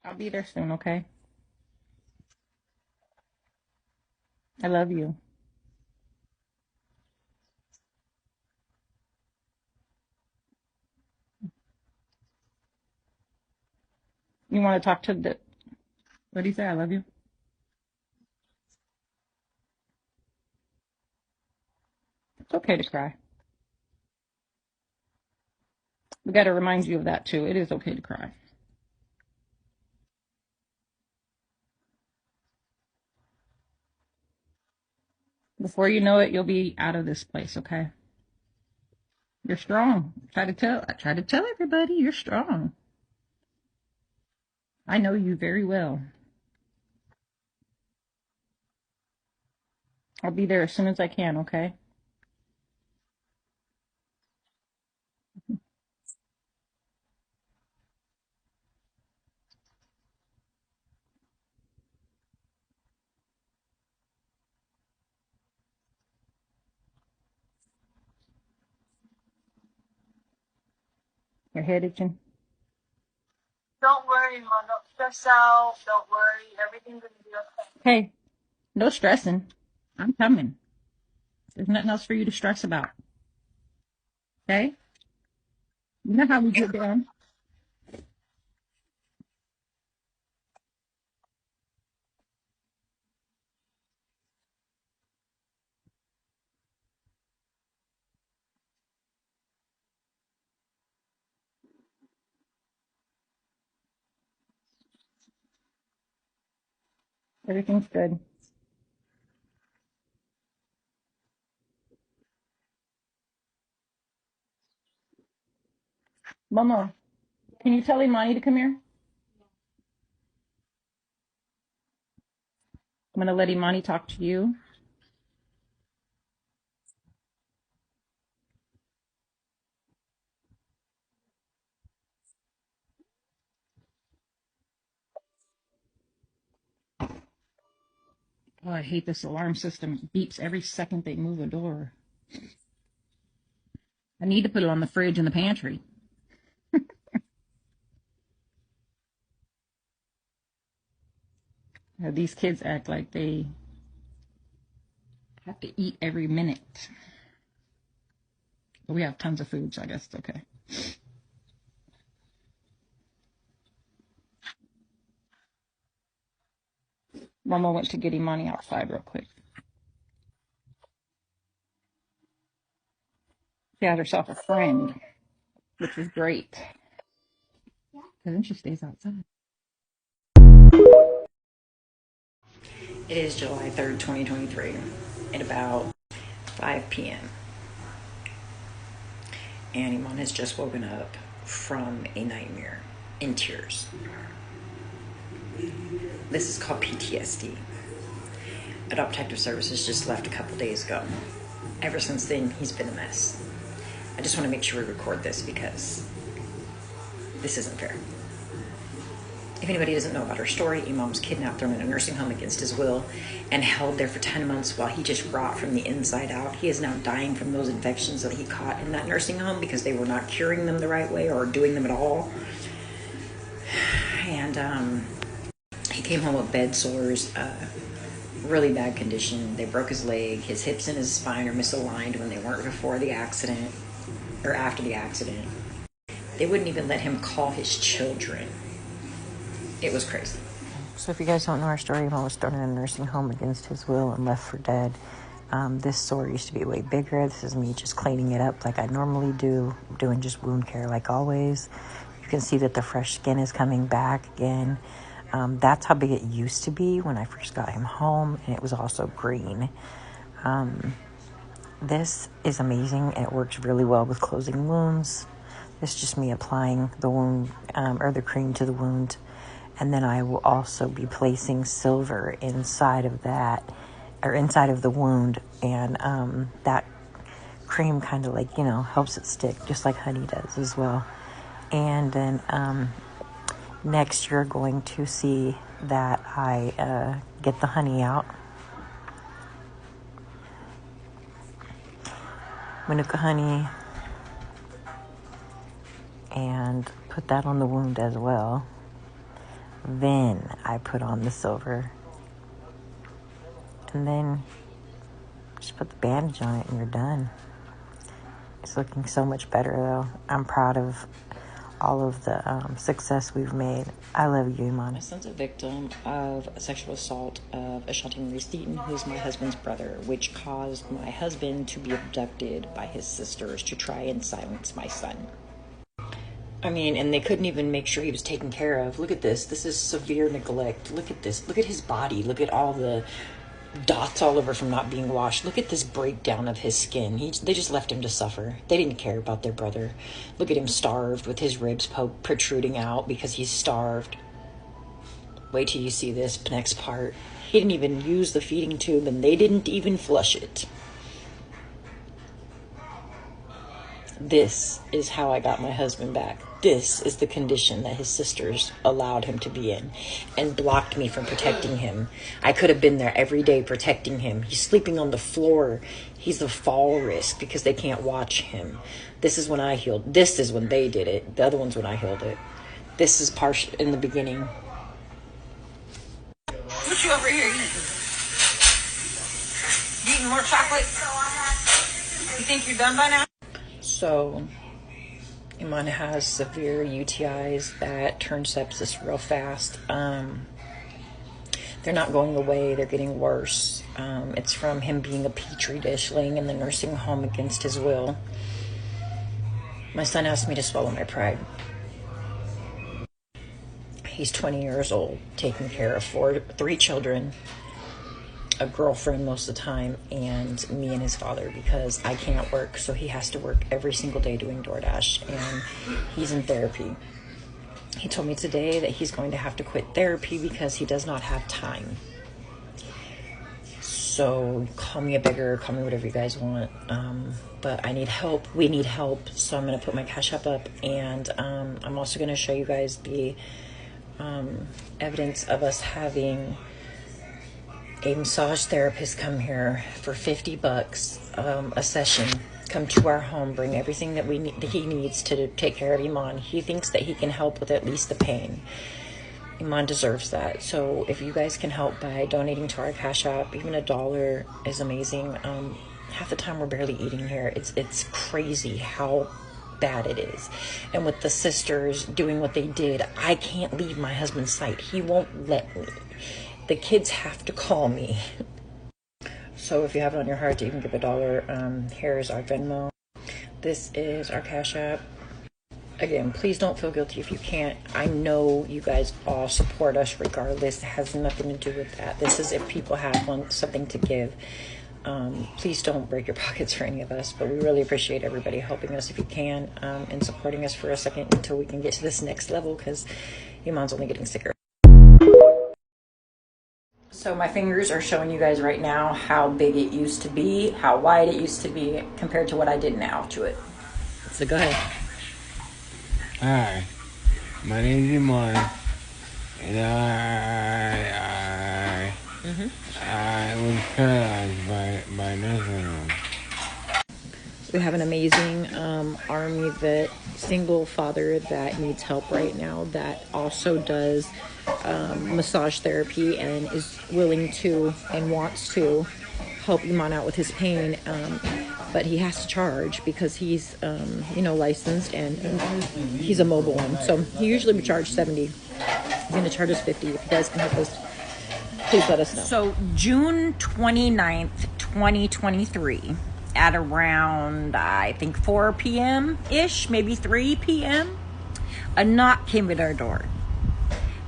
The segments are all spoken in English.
I'll be there soon, okay? I love you. You want to talk to the, what do you say? I love you. It's okay to cry. We got to remind you of that too. It is okay to cry. Before you know it, you'll be out of this place, okay? You're strong. I try to tell everybody you're strong. I know you very well. I'll be there as soon as I can, okay? Your head itching. Don't worry, Mom. Don't stress out. Don't worry. Everything's gonna be okay. Hey, no stressing. I'm coming. There's nothing else for you to stress about, okay? You know how we get down. Everything's good. Mama, can you tell Imani to come here? I'm going to let Imani talk to you. Oh, I hate this alarm system. It beeps every second they move a door. I need to put it on the fridge in the pantry. These kids act like they have to eat every minute. But we have tons of food, so I guess it's okay. Mama went to get Imani outside real quick. She had herself a friend, which was great. Because then she stays outside. It is July 3rd, 2023, at about 5 p.m. And Iman has just woken up from a nightmare in tears. This is called PTSD. Adult Protective Services just left a couple days ago. Ever since then, he's been a mess. I just want to make sure we record this because this isn't fair. If anybody doesn't know about her story, Imam was kidnapped, thrown in a nursing home against his will, and held there for 10 months while he just rot from the inside out. He is now dying from those infections that he caught in that nursing home because they were not curing them the right way or doing them at all. And he came home with bed sores, really bad condition. They broke his leg. His hips and his spine are misaligned when they weren't before the accident or after the accident. They wouldn't even let him call his children. It was crazy. So if you guys don't know our story, Emma was thrown in a nursing home against his will and left for dead. This story used to be way bigger. This is me just cleaning it up like I normally do, doing just wound care like always. You can see that the fresh skin is coming back again. That's how big it used to be when I first got him home, and it was also green. This is amazing, and it works really well with closing wounds. This is just me applying the wound, or the cream to the wound. And then I will also be placing silver inside of that, or inside of the wound. And that cream kind of like, helps it stick, just like honey does as well. And then next you're going to see that I get the honey out. Manuka honey. And put that on the wound as well. Then I put on the silver. And then just put the bandage on it and you're done. It's looking so much better though. I'm proud of all of the success we've made. I love you, Iman. My son's a victim of sexual assault of Ashanti Marie Steaton, who's my husband's brother, which caused my husband to be abducted by his sisters to try and silence my son. I mean, and they couldn't even make sure he was taken care of. Look at this. This is severe neglect. Look at this. Look at his body. Look at all the dots all over from not being washed. Look at this breakdown of his skin. They just left him to suffer. They didn't care about their brother. Look at him starved with his ribs protruding out because he's starved. Wait till you see this next part. He didn't even use the feeding tube and they didn't even flush it. This is how I got my husband back. This is the condition that his sisters allowed him to be in and blocked me from protecting him. I could have been there every day protecting him. He's sleeping on the floor. He's a fall risk because they can't watch him. This is when I healed. This is when they did it. The other one's when I healed it. This is partial in the beginning. What you over here eating? You eating more chocolate? You think you're done by now? So, Iman has severe UTIs that turn sepsis real fast. They're not going away, they're getting worse. It's from him being a petri dish, laying in the nursing home against his will. My son asked me to swallow my pride. He's 20 years old, taking care of three children, a girlfriend most of the time, and me and his father, because I can't work, so he has to work every single day doing DoorDash, and he's in therapy. He told me today that he's going to have to quit therapy because he does not have time. So call me a beggar, call me whatever you guys want, but I need help. We need help, so I'm going to put my Cash App up, and I'm also going to show you guys the evidence of us having a massage therapist come here for $50 a session. Come to our home, bring everything that he needs to take care of Iman. He thinks that he can help with at least the pain. Iman deserves that. So if you guys can help by donating to our Cash App, even $1 is amazing. Half the time we're barely eating here. It's crazy how bad it is. And with the sisters doing what they did, I can't leave my husband's sight. He won't let me. The kids have to call me. So if you have it on your heart to even give $1, here's our Venmo. This is our Cash App. Again, please don't feel guilty if you can't. I know you guys all support us regardless. It has nothing to do with that. This is if people have something to give. Please don't break your pockets for any of us, but we really appreciate everybody helping us if you can, and supporting us for a second until we can get to this next level, because Iman's only getting sicker. So my fingers are showing you guys right now how big it used to be, how wide it used to be compared to what I did now to it. So go ahead. Hi, my name is Iman, and I was paralyzed by nursing home. We have an amazing Army vet, single father that needs help right now, that also does massage therapy and is willing to and wants to help Iman out with his pain, but he has to charge because he's licensed and he's a mobile one, so he usually would charge $70. He's going to charge us $50. If you guys can help us, please let us know. So June 29th, 2023, at around, I think 4 p.m.-ish, maybe 3 p.m., a knock came at our door.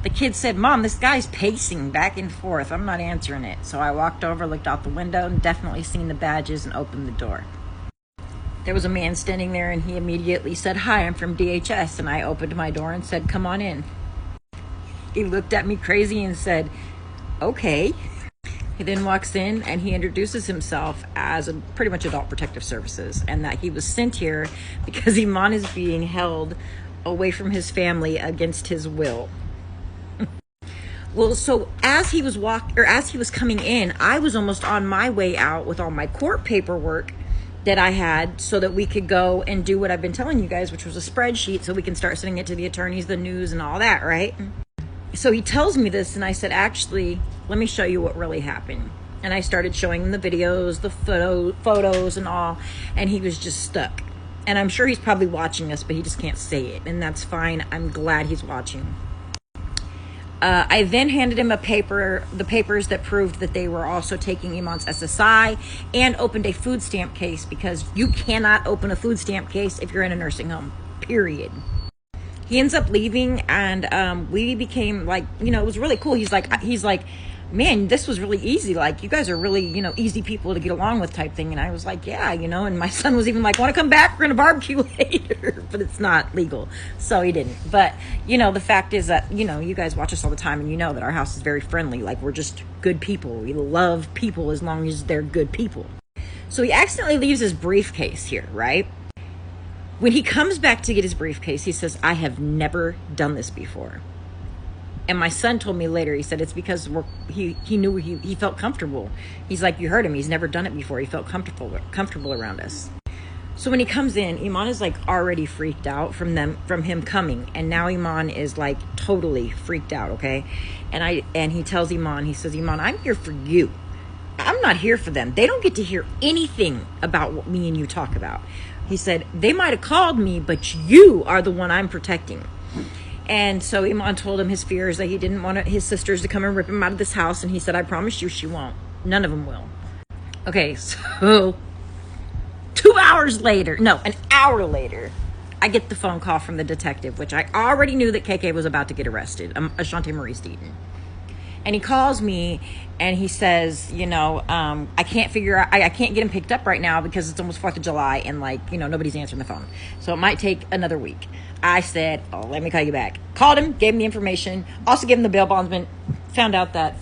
The kid said, "Mom, this guy's pacing back and forth. I'm not answering it." So I walked over, looked out the window, and definitely seen the badges and opened the door. There was a man standing there, and he immediately said, "Hi, I'm from DHS." And I opened my door and said, "Come on in." He looked at me crazy and said, "Okay." He then walks in and he introduces himself as pretty much Adult Protective Services, and that he was sent here because Iman is being held away from his family against his will. Well, so as he was coming in, I was almost on my way out with all my court paperwork that I had so that we could go and do what I've been telling you guys, which was a spreadsheet, so we can start sending it to the attorneys, the news, and all that, right? So he tells me this, and I said, actually, let me show you what really happened. And I started showing him the videos, the photos and all, and he was just stuck. And I'm sure he's probably watching us, but he just can't say it, and that's fine. I'm glad he's watching. I then handed him the papers that proved that they were also taking Iman's SSI, and opened a food stamp case, because you cannot open a food stamp case if you're in a nursing home, period. He ends up leaving, and we became like, it was really cool. He's like, man, this was really easy. Like, you guys are really, easy people to get along with type thing. And I was like, yeah, and my son was even like, want to come back? We're going to barbecue later, but it's not legal. So he didn't. But, the fact is that, you guys watch us all the time, and you know that our house is very friendly. Like, we're just good people. We love people as long as they're good people. So he accidentally leaves his briefcase here, right? When he comes back to get his briefcase, he says, I have never done this before. And my son told me later, he said, it's because he knew he felt comfortable. He's like, you heard him. He's never done it before. He felt comfortable around us. So when he comes in, Iman is like already freaked out from him coming. And now Iman is like totally freaked out, okay? And he tells Iman, he says, Iman, I'm here for you. I'm not here for them. They don't get to hear anything about what me and you talk about. He said, they might have called me, but you are the one I'm protecting. And so Iman told him his fears, that he didn't want his sisters to come and rip him out of this house. And he said, I promise you she won't. None of them will. Okay, so an hour later, I get the phone call from the detective, which I already knew that KK was about to get arrested, Ashante Marie Steaton. And he calls me and he says, I can't figure out, I can't get him picked up right now because it's almost 4th of July and nobody's answering the phone. So it might take another week. I said, let me call you back. Called him, gave him the information, also gave him the bail bondsman, found out that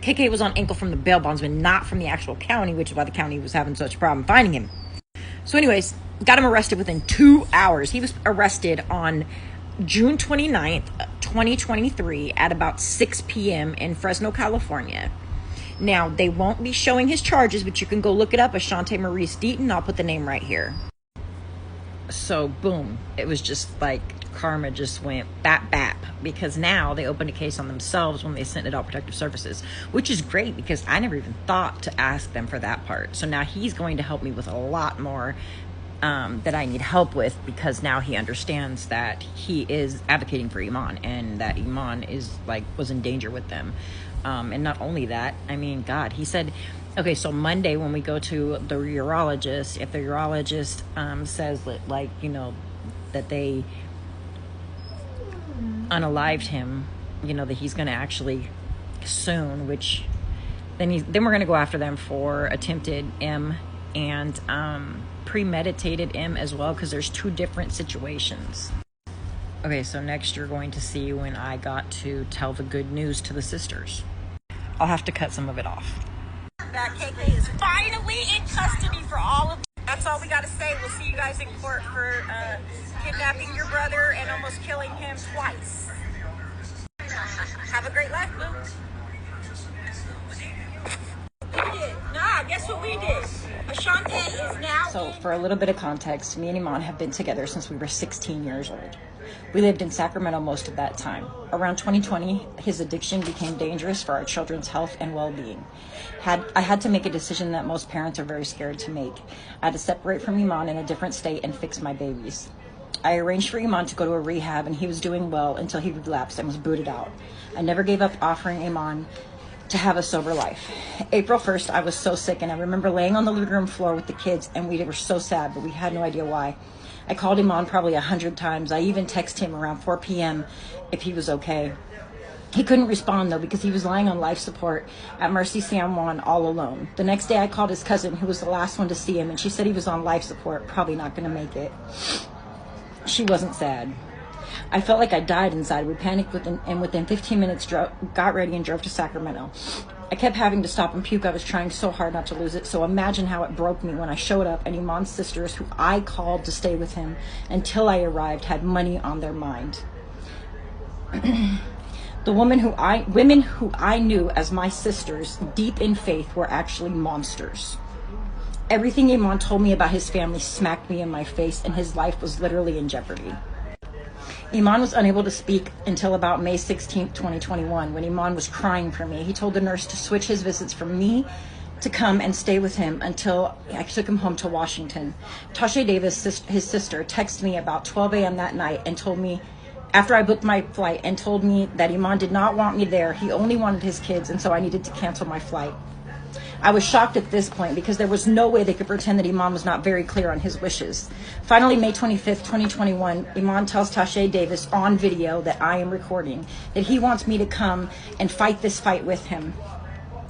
KK was on ankle from the bail bondsman, not from the actual county, which is why the county was having such a problem finding him. So anyways, got him arrested within 2 hours. He was arrested on June 29th, 2023 at about 6 p.m. in Fresno, California. Now, they won't be showing his charges, but you can go look it up, Ashante Marie Steaton. I'll put the name right here. So, boom. It was just like karma just went bap, bap. Because now they opened a case on themselves when they sent it out Protective Services, which is great because I never even thought to ask them for that part. So now he's going to help me with a lot more that I need help with, because now he understands that he is advocating for Iman and that Iman was in danger with them. And not only that, God, he said, okay, so Monday when we go to the urologist, if the urologist says that that they unalived him, that he's going to actually soon, which then we're going to go after them for attempted M and premeditated M as well, because there's 2 different situations. Okay, so next you're going to see when I got to tell the good news to the sisters. I'll have to cut some of it off. That KK is finally in custody for all of. That's all we got to say. We'll see you guys in court for kidnapping your brother and almost killing him twice. Have a great life, Boo. Guess what we did? Ashante is now. So, for a little bit of context, me and Iman have been together since we were 16 years old. We lived in Sacramento most of that time. Around 2020, his addiction became dangerous for our children's health and well-being. I had to make a decision that most parents are very scared to make. I had to separate from Iman in a different state and fix my babies. I arranged for Iman to go to a rehab, and he was doing well until he relapsed and was booted out. I never gave up offering Iman to have a sober life. April 1st, I was so sick, and I remember laying on the living room floor with the kids, and we were so sad, but we had no idea why. I called him on probably 100 times. I even texted him around 4 p.m. if he was okay. He couldn't respond, though, because he was lying on life support at Mercy San Juan all alone. The next day, I called his cousin, who was the last one to see him, and she said he was on life support, probably not going to make it. She wasn't sad. I felt like I died inside. We panicked within 15 minutes got ready and drove to Sacramento. I kept having to stop and puke. I was trying so hard not to lose it. So imagine how it broke me when I showed up and Iman's sisters, who I called to stay with him until I arrived, had money on their mind. The women who I knew as my sisters, deep in faith, were actually monsters. Everything Iman told me about his family smacked me in my face, and his life was literally in jeopardy. Iman was unable to speak until about May 16th, 2021, when Iman was crying for me. He told the nurse to switch his visits from me to come and stay with him until I took him home to Washington. Tasha Davis, his sister, texted me about 12 a.m. that night and told me, after I booked my flight, and told me that Iman did not want me there. He only wanted his kids, and so I needed to cancel my flight. I was shocked at this point because there was no way they could pretend that Iman was not very clear on his wishes. Finally, May 25th, 2021, Iman tells Tasha Davis on video that I am recording that he wants me to come and fight this fight with him.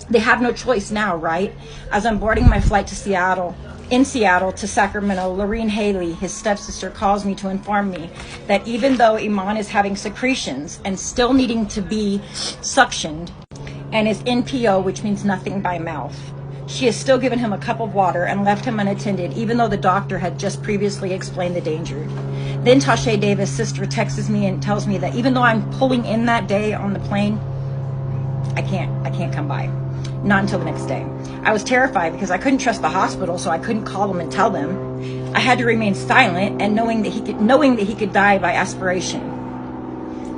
They have no choice now, right? As I'm boarding my flight to Seattle to Sacramento, Lorene Haley, his stepsister, calls me to inform me that even though Iman is having secretions and still needing to be suctioned and is NPO, which means nothing by mouth, she has still given him a cup of water and left him unattended, even though the doctor had just previously explained the danger. Then Tasha Davis' sister texts me and tells me that even though I'm pulling in that day on the plane, I can't come by. Not until the next day. I was terrified because I couldn't trust the hospital, so I couldn't call them and tell them. I had to remain silent and knowing that he could die by aspiration.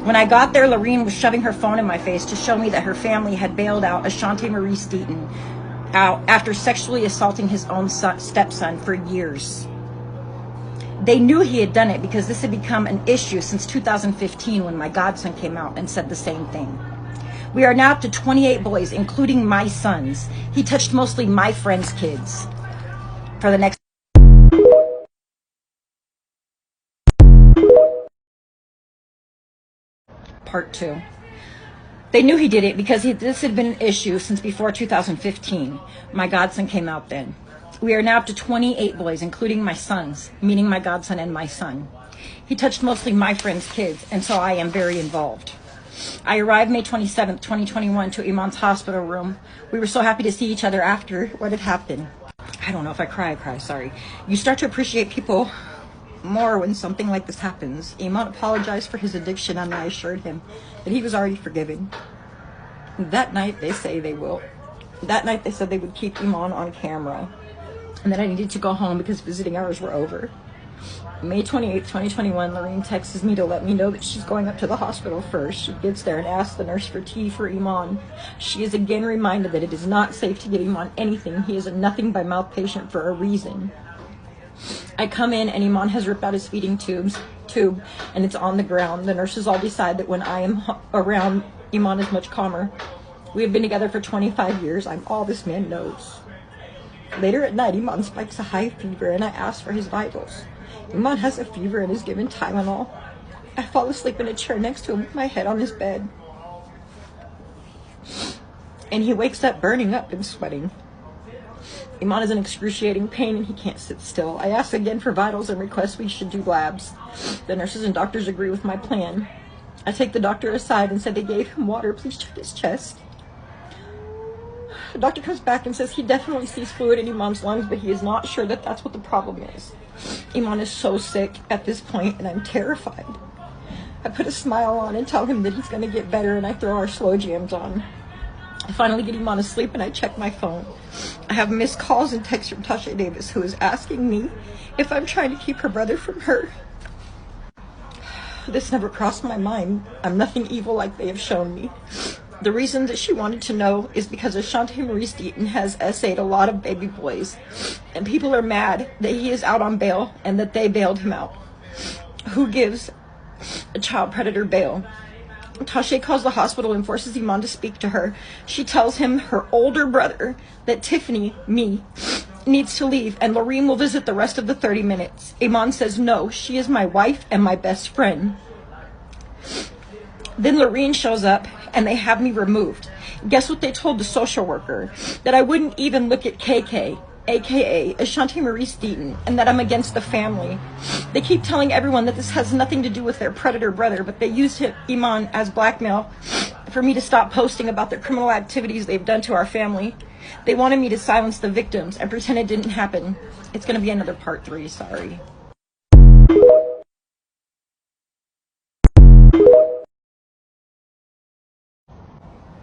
When I got there, Lorene was shoving her phone in my face to show me that her family had bailed out Ashante Marie Steaton out after sexually assaulting his own stepson for years. They knew he had done it because this had become an issue since 2015 when my godson came out and said the same thing. We are now up to 28 boys, including my sons. He touched mostly my friends' kids. For the next part 2. They knew he did it because this had been an issue since before 2015. My godson came out then. We are now up to 28 boys, including my sons, meaning my godson and my son. He touched mostly my friends' kids, and so I am very involved. I arrived May 27th, 2021 to Iman's hospital room. We were so happy to see each other after what had happened. I don't know if I cry, sorry. You start to appreciate people more when something like this happens. Iman apologized for his addiction and I assured him that he was already forgiven. That night they said they would keep Iman on camera and that I needed to go home because visiting hours were over. May 28th, 2021, Lorene texts me to let me know that she's going up to the hospital first. She gets there and asks the nurse for tea for Iman. She is again reminded that it is not safe to give Iman anything. He is a nothing by mouth patient for a reason. I come in and Iman has ripped out his feeding tube and it's on the ground. The nurses all decide that when I am around, Iman is much calmer. We have been together for 25 years. I'm all this man knows. Later at night, Iman spikes a high fever and I ask for his vitals. Iman has a fever and is given Tylenol. I fall asleep in a chair next to him with my head on his bed. And he wakes up burning up and sweating. Iman is in excruciating pain and he can't sit still. I ask again for vitals and request we should do labs. The nurses and doctors agree with my plan. I take the doctor aside and said they gave him water. Please check his chest. The doctor comes back and says he definitely sees fluid in Iman's lungs, but he is not sure that that's what the problem is. Iman is so sick at this point and I'm terrified. I put a smile on and tell him that he's going to get better and I throw our slow jams on. I finally get Iman asleep and I check my phone. I have missed calls and texts from Tasha Davis, who is asking me if I'm trying to keep her brother from her. This never crossed my mind. I'm nothing evil like they have shown me. The reason that she wanted to know is because Ashante Marie Steaton has essayed a lot of baby boys, and people are mad that he is out on bail and that they bailed him out. Who gives a child predator bail? Tasha calls the hospital and forces Iman to speak to her. She tells him her older brother, that Tiffany, me, needs to leave and Lorene will visit the rest of the 30 minutes. Iman says no, she is my wife and my best friend. Then Lorene shows up and they have me removed. Guess what they told the social worker? That I wouldn't even look at KK, aka Ashante Marie Steaton, and that I'm against the family. They keep telling everyone that this has nothing to do with their predator brother, but they use Iman as blackmail for me to stop posting about the criminal activities they've done to our family. They wanted me to silence the victims and pretend it didn't happen. It's going to be another part 3, sorry.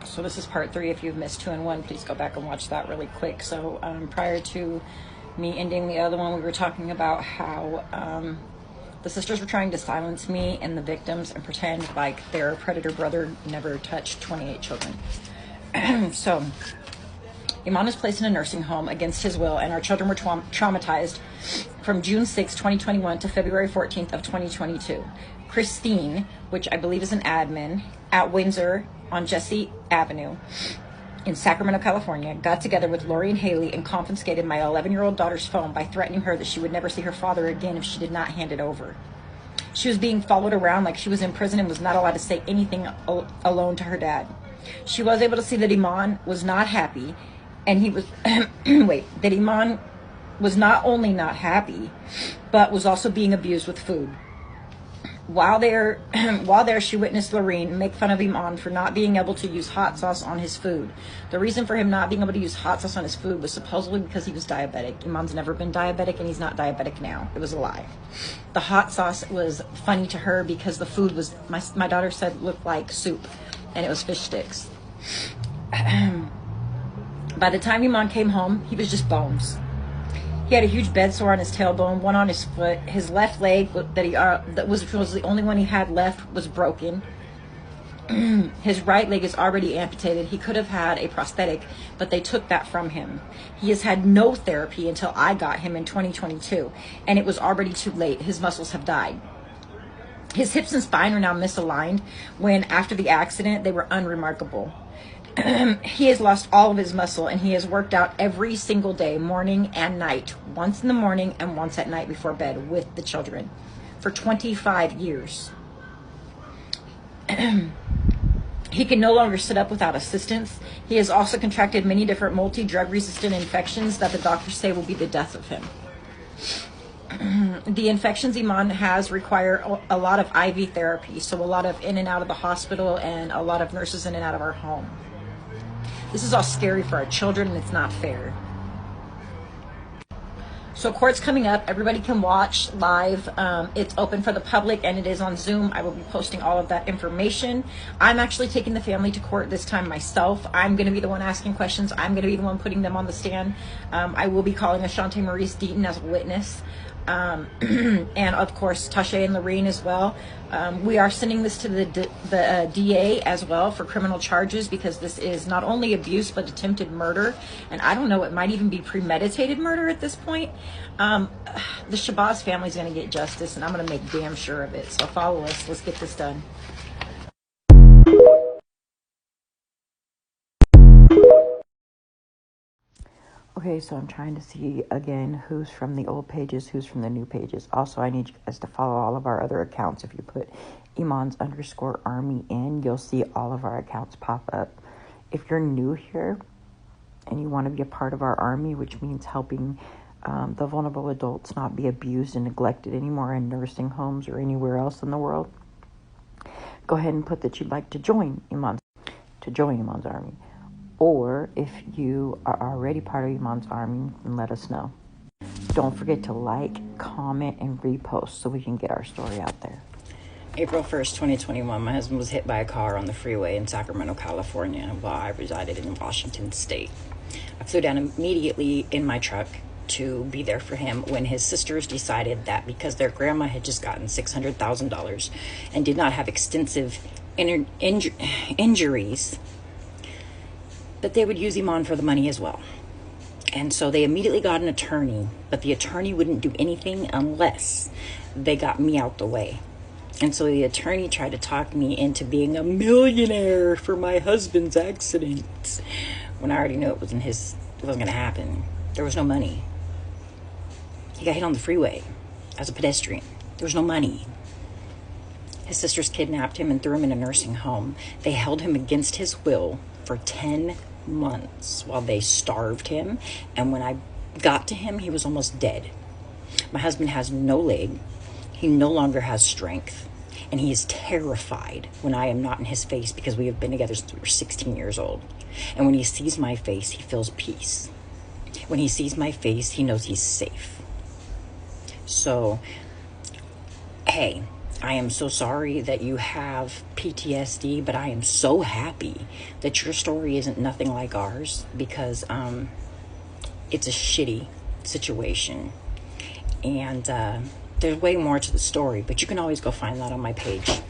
So this is part 3. If you've missed 2 and 1, please go back and watch that really quick. So prior to me ending the other one, we were talking about how The sisters were trying to silence me and the victims and pretend like their predator brother never touched 28 children. So, Iman was placed in a nursing home against his will, and our children were traumatized from June 6, 2021 to February 14th of 2022. Christine, which I believe is an admin at Windsor on Jesse Avenue in Sacramento, California, got together with Lori and Haley and confiscated my 11-year-old daughter's phone by threatening her that she would never see her father again if she did not hand it over. She was being followed around like she was in prison and was not allowed to say anything alone to her dad. She was able to see that Iman was not happy, and he was, that Iman was not only not happy, but was also being abused with food. While there, she witnessed Lorene make fun of Iman for not being able to use hot sauce on his food. The reason for him not being able to use hot sauce on his food was supposedly because he was diabetic. Iman's never been diabetic, and he's not diabetic now. It was a lie. The hot sauce was funny to her because the food was, my daughter said, looked like soup, and it was fish sticks. By the time Iman came home, he was just bones. He had a huge bed sore on his tailbone, one on his foot. His left leg, that was the only one he had left, was broken. His right leg is already amputated. He could have had a prosthetic, but they took that from him. He has had no therapy until I got him in 2022, and it was already too late. His muscles have died. His hips and spine are now misaligned when, after the accident, they were unremarkable. He has lost all of his muscle, and he has worked out every single day, morning and night, once in the morning and once at night before bed with the children for 25 years. He can no longer sit up without assistance. He has also contracted many different multi-drug resistant infections that the doctors say will be the death of him. The infections Iman has require a lot of IV therapy, so a lot of in and out of the hospital and a lot of nurses in and out of our home. This is all scary for our children, and it's not fair. So court's coming up. Everybody can watch live. It's open for the public, and it is on Zoom. I will be posting all of that information. I'm actually taking the family to court this time myself. I'm going to be the one asking questions. I'm going to be the one putting them on the stand. I will be calling Ashante Maurice Deaton as a witness. And of course Tasha and Lorene as well. We are sending this to the DA as well for criminal charges, because this is not only abuse but attempted murder, and I don't know, it might even be premeditated murder at this point. The Shabazz family is going to get justice, and I'm going to make damn sure of it. So follow us. Let's get this done. Okay, so I'm trying to see again who's from the old pages, who's from the new pages. Also, I need you guys to follow all of our other accounts. If you put Imans_Army in, you'll see all of our accounts pop up. If you're new here and you want to be a part of our army, which means helping the vulnerable adults not be abused and neglected anymore in nursing homes or anywhere else in the world, go ahead and put that you'd like to join Iman's Army. Or if you are already part of Iman's Army, then let us know. Don't forget to like, comment, and repost so we can get our story out there. April 1st, 2021, my husband was hit by a car on the freeway in Sacramento, California, while I resided in Washington State. I flew down immediately in my truck to be there for him when his sisters decided that because their grandma had just gotten $600,000 and did not have extensive injuries, that they would use Iman for the money as well. And so they immediately got an attorney, but the attorney wouldn't do anything unless they got me out the way. And so the attorney tried to talk me into being a millionaire for my husband's accident, when I already knew it wasn't going to happen. There was no money. He got hit on the freeway as a pedestrian. There was no money. His sisters kidnapped him and threw him in a nursing home. They held him against his will for 10 months while they starved him. And when I got to him, he was almost dead. My husband has no leg. He no longer has strength. And he is terrified when I am not in his face, because we have been together since we were 16 years old. And when he sees my face, he feels peace. When he sees my face, he knows he's safe. So, hey, I am so sorry that you have PTSD, but I am so happy that your story isn't nothing like ours, because it's a shitty situation. And there's way more to the story, but you can always go find that on my page.